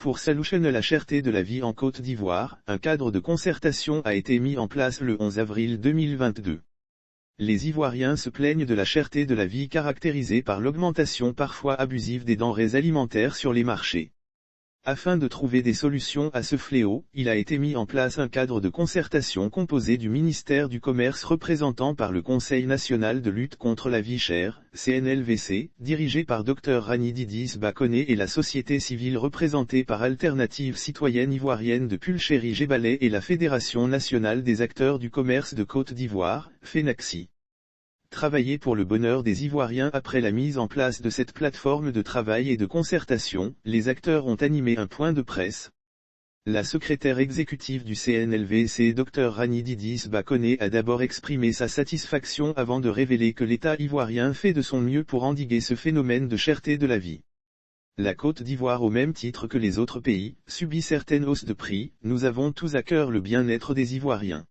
Pour solutionner la cherté de la vie en Côte d'Ivoire, un cadre de concertation a été mis en place le 11 avril 2022. Les Ivoiriens se plaignent de la cherté de la vie caractérisée par l'augmentation parfois abusive des denrées alimentaires sur les marchés. Afin de trouver des solutions à ce fléau, il a été mis en place un cadre de concertation composé du ministère du Commerce représentant par le Conseil national de lutte contre la vie chère, CNLVC, dirigé par Dr Rani Didis Bakoné et la société civile représentée par Alternative citoyenne ivoirienne de Pulchéry Gébalais et la Fédération nationale des acteurs du commerce de Côte d'Ivoire, FENACSI. Travailler pour le bonheur des Ivoiriens. Après la mise en place de cette plateforme de travail et de concertation, les acteurs ont animé un point de presse. La secrétaire exécutive du CNLVC Dr Rani Didis Bakoné a d'abord exprimé sa satisfaction avant de révéler que l'État ivoirien fait de son mieux pour endiguer ce phénomène de cherté de la vie. La Côte d'Ivoire, au même titre que les autres pays, subit certaines hausses de prix. Nous avons tous à cœur le bien-être des Ivoiriens.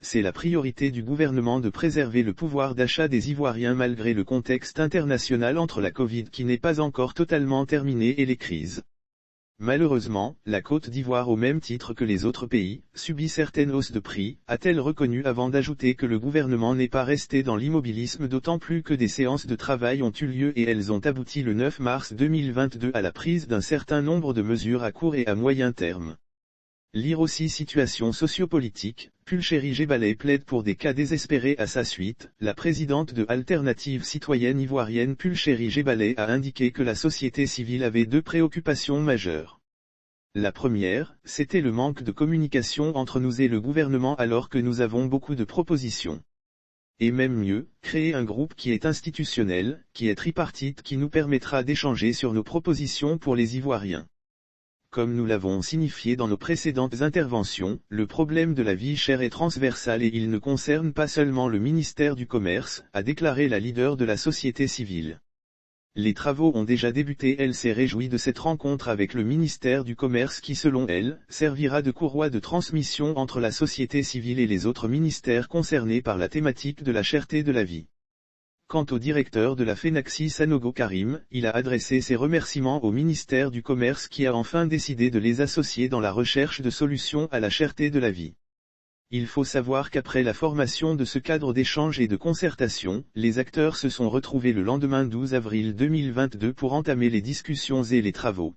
C'est la priorité du gouvernement de préserver le pouvoir d'achat des Ivoiriens malgré le contexte international entre la Covid qui n'est pas encore totalement terminé et les crises. Malheureusement, la Côte d'Ivoire, au même titre que les autres pays, subit certaines hausses de prix, a-t-elle reconnu avant d'ajouter que le gouvernement n'est pas resté dans l'immobilisme, d'autant plus que des séances de travail ont eu lieu et elles ont abouti le 9 mars 2022 à la prise d'un certain nombre de mesures à court et à moyen terme. Lire aussi situation sociopolitique, Pulchéry Gébalais plaide pour des cas désespérés à sa suite. La présidente de Alternative citoyenne ivoirienne Pulchéry Gébalais a indiqué que la société civile avait deux préoccupations majeures. La première, c'était le manque de communication entre nous et le gouvernement alors que nous avons beaucoup de propositions. Et même mieux, créer un groupe qui est institutionnel, qui est tripartite, qui nous permettra d'échanger sur nos propositions pour les Ivoiriens. Comme nous l'avons signifié dans nos précédentes interventions, le problème de la vie chère est transversal et il ne concerne pas seulement le ministère du Commerce, a déclaré la leader de la société civile. Les travaux ont déjà débuté. Elle s'est réjouie de cette rencontre avec le ministère du Commerce qui, selon elle, servira de courroie de transmission entre la société civile et les autres ministères concernés par la thématique de la cherté de la vie. Quant au directeur de la FENACSI Sanogo Karim, il a adressé ses remerciements au ministère du Commerce qui a enfin décidé de les associer dans la recherche de solutions à la cherté de la vie. Il faut savoir qu'après la formation de ce cadre d'échange et de concertation, les acteurs se sont retrouvés le lendemain 12 avril 2022 pour entamer les discussions et les travaux.